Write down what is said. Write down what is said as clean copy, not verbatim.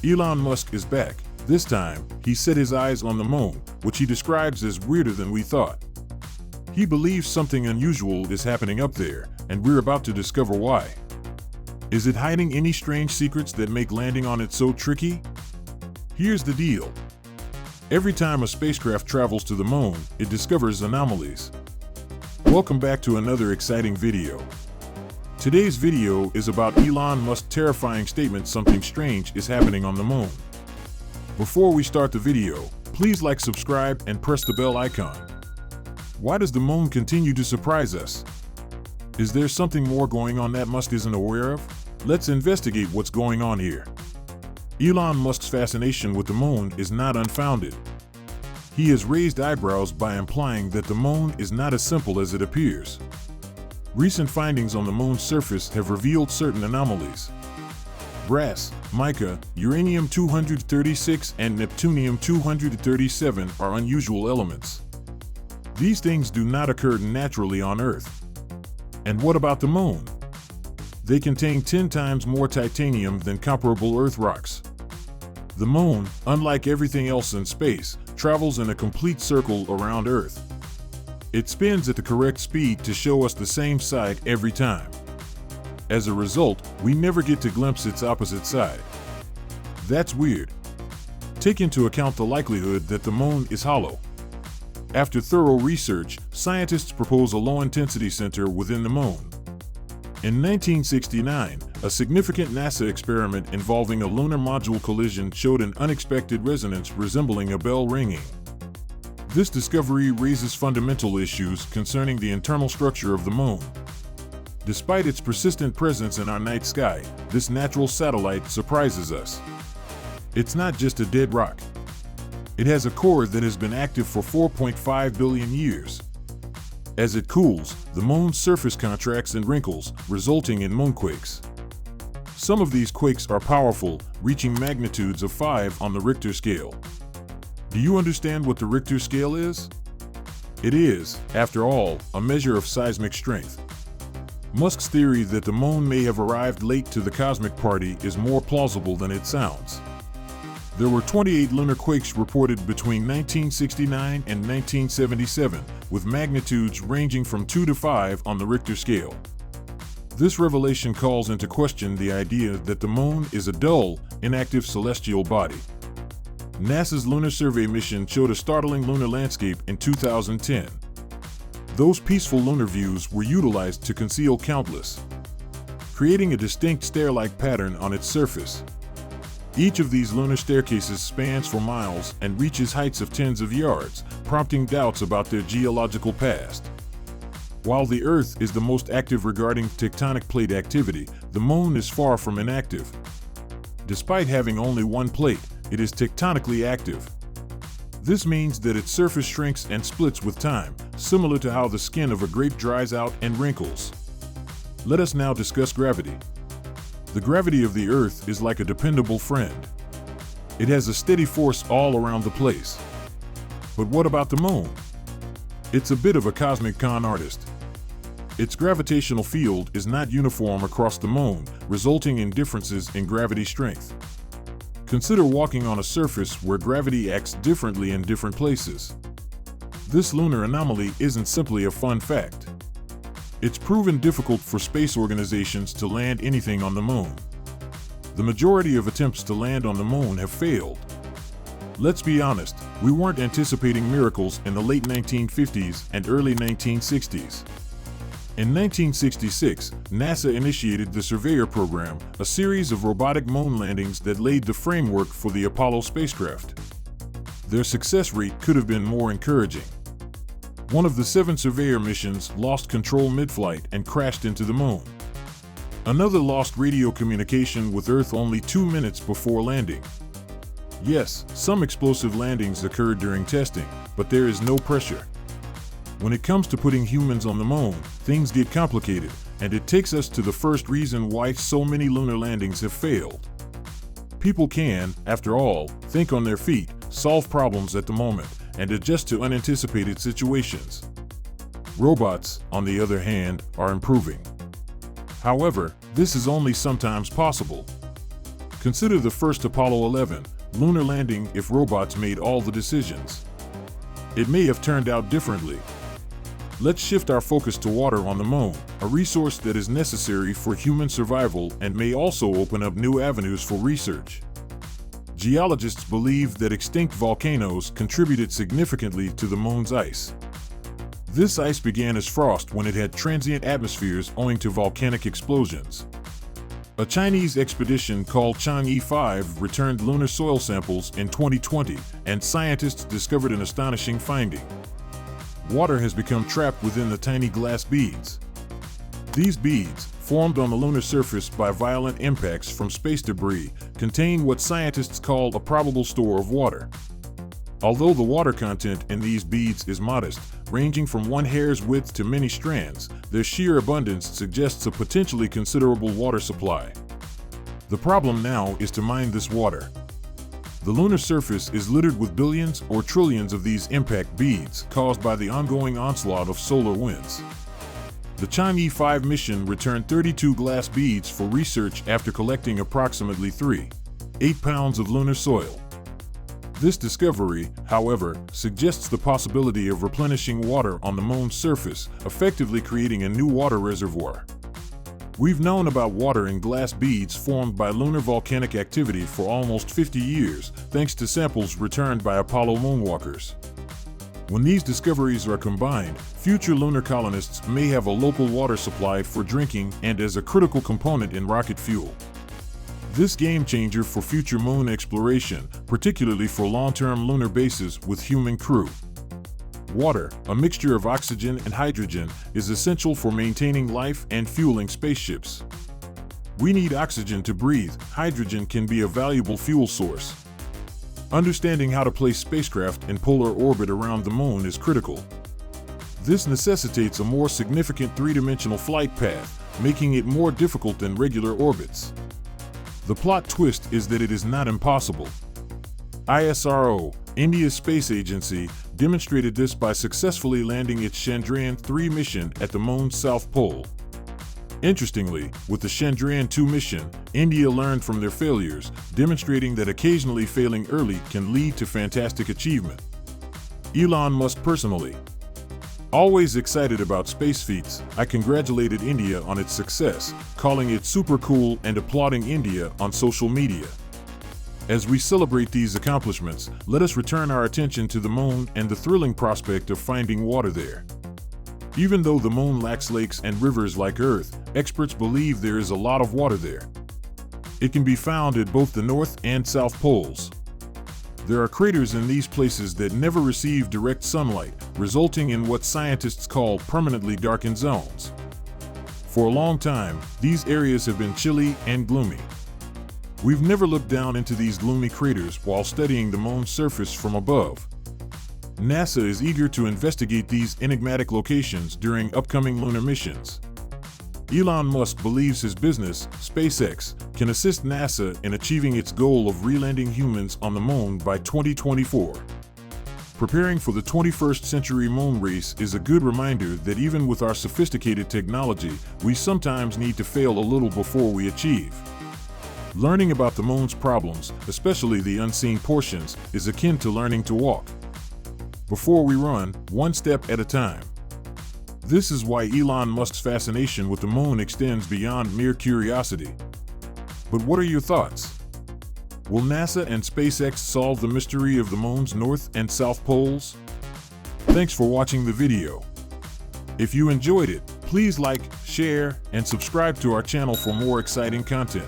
Elon Musk is back. This time, he set his eyes on the moon, which he describes as weirder than we thought. He believes something unusual is happening up there, and we're about to discover why. Is it hiding any strange secrets that make landing on it so tricky? Here's the deal. Every time a spacecraft travels to the moon, it discovers anomalies. Welcome back to another exciting video. Today's video is about Elon Musk's terrifying statement something strange is happening on the moon. Before we start the video, please like, subscribe, and press the bell icon. Why does the moon continue to surprise us? Is there something more going on that Musk isn't aware of? Let's investigate what's going on here. Elon Musk's fascination with the moon is not unfounded. He has raised eyebrows by implying that the moon is not as simple as it appears. Recent findings on the moon's surface have revealed certain anomalies. Brass, mica, uranium-236, and neptunium-237 are unusual elements. These things do not occur naturally on Earth. And what about the moon? They contain 10 times more titanium than comparable Earth rocks. The moon, unlike everything else in space, travels in a complete circle around Earth. It spins at the correct speed to show us the same side every time. As a result, we never get to glimpse its opposite side. That's weird. Take into account the likelihood that the moon is hollow. After thorough research, scientists propose a low-intensity center within the moon. In 1969, a significant NASA experiment involving a lunar module collision showed an unexpected resonance resembling a bell ringing. This discovery raises fundamental issues concerning the internal structure of the moon. Despite its persistent presence in our night sky, this natural satellite surprises us. It's not just a dead rock. It has a core that has been active for 4.5 billion years. As it cools, the moon's surface contracts and wrinkles, resulting in moonquakes. Some of these quakes are powerful, reaching magnitudes of 5 on the Richter scale. Do you understand what the Richter scale is? It is, after all, a measure of seismic strength. Musk's theory that the moon may have arrived late to the cosmic party is more plausible than it sounds. There were 28 lunar quakes reported between 1969 and 1977, with magnitudes ranging from 2 to 5 on the Richter scale. This revelation calls into question the idea that the moon is a dull, inactive celestial body. NASA's Lunar Survey mission showed a startling lunar landscape in 2010. Those peaceful lunar views were utilized to conceal countless, creating a distinct stair-like pattern on its surface. Each of these lunar staircases spans for miles and reaches heights of tens of yards, prompting doubts about their geological past. While the Earth is the most active regarding tectonic plate activity, the moon is far from inactive. Despite having only one plate, it is tectonically active. This means that its surface shrinks and splits with time, similar to how the skin of a grape dries out and wrinkles. Let us now discuss gravity. The gravity of the Earth is like a dependable friend. It has a steady force all around the place. But what about the moon? It's a bit of a cosmic con artist. Its gravitational field is not uniform across the moon, resulting in differences in gravity strength. Consider walking on a surface where gravity acts differently in different places. This lunar anomaly isn't simply a fun fact. It's proven difficult for space organizations to land anything on the moon. The majority of attempts to land on the moon have failed. Let's be honest, we weren't anticipating miracles in the late 1950s and early 1960s. In 1966, NASA initiated the Surveyor program, a series of robotic moon landings that laid the framework for the Apollo spacecraft. Their success rate could have been more encouraging. One of the 7 Surveyor missions lost control mid-flight and crashed into the moon. Another lost radio communication with Earth only 2 minutes before landing. Yes, some explosive landings occurred during testing, but there is no pressure. When it comes to putting humans on the moon, things get complicated, and it takes us to the first reason why so many lunar landings have failed. People can, after all, think on their feet, solve problems at the moment, and adjust to unanticipated situations. Robots, on the other hand, are improving. However, this is only sometimes possible. Consider the first Apollo 11 lunar landing if robots made all the decisions. It may have turned out differently. Let's shift our focus to water on the moon, a resource that is necessary for human survival and may also open up new avenues for research. Geologists believe that extinct volcanoes contributed significantly to the moon's ice. This ice began as frost when it had transient atmospheres owing to volcanic explosions. A Chinese expedition called Chang'e 5 returned lunar soil samples in 2020, and scientists discovered an astonishing finding. Water has become trapped within the tiny glass beads. These beads, formed on the lunar surface by violent impacts from space debris, contain what scientists call a probable store of water. Although the water content in these beads is modest, ranging from one hair's width to many strands, their sheer abundance suggests a potentially considerable water supply. The problem now is to mine this water. The lunar surface is littered with billions or trillions of these impact beads caused by the ongoing onslaught of solar winds. The Chang'e 5 mission returned 32 glass beads for research after collecting approximately 3.8 pounds of lunar soil. This discovery, however, suggests the possibility of replenishing water on the moon's surface, effectively creating a new water reservoir. We've known about water in glass beads formed by lunar volcanic activity for almost 50 years, thanks to samples returned by Apollo moonwalkers. When these discoveries are combined, future lunar colonists may have a local water supply for drinking and as a critical component in rocket fuel. This game changer for future moon exploration, particularly for long-term lunar bases with human crew. Water, a mixture of oxygen and hydrogen, is essential for maintaining life and fueling spaceships. We need oxygen to breathe. Hydrogen can be a valuable fuel source. Understanding how to place spacecraft in polar orbit around the moon is critical. This necessitates a more significant three-dimensional flight path, making it more difficult than regular orbits. The plot twist is that it is not impossible. ISRO, India's space agency, demonstrated this by successfully landing its Chandrayaan-3 mission at the moon's south pole. Interestingly, with the Chandrayaan-2 mission, India learned from their failures, demonstrating that occasionally failing early can lead to fantastic achievement. Elon Musk personally. Always excited about space feats, I congratulated India on its success, calling it super cool and applauding India on social media. As we celebrate these accomplishments, let us return our attention to the moon and the thrilling prospect of finding water there. Even though the moon lacks lakes and rivers like Earth, experts believe there is a lot of water there. It can be found at both the North and South Poles. There are craters in these places that never receive direct sunlight, resulting in what scientists call permanently darkened zones. For a long time, these areas have been chilly and gloomy. We've never looked down into these gloomy craters while studying the moon's surface from above. NASA is eager to investigate these enigmatic locations during upcoming lunar missions. Elon Musk believes his business, SpaceX, can assist NASA in achieving its goal of relanding humans on the moon by 2024. Preparing for the 21st century moon race is a good reminder that even with our sophisticated technology, we sometimes need to fail a little before we achieve. Learning about the moon's problems, especially the unseen portions, is akin to learning to walk. Before we run, one step at a time. This is why Elon Musk's fascination with the moon extends beyond mere curiosity. But what are your thoughts? Will NASA and SpaceX solve the mystery of the moon's north and south poles? Thanks for watching the video. If you enjoyed it, please like, share, and subscribe to our channel for more exciting content.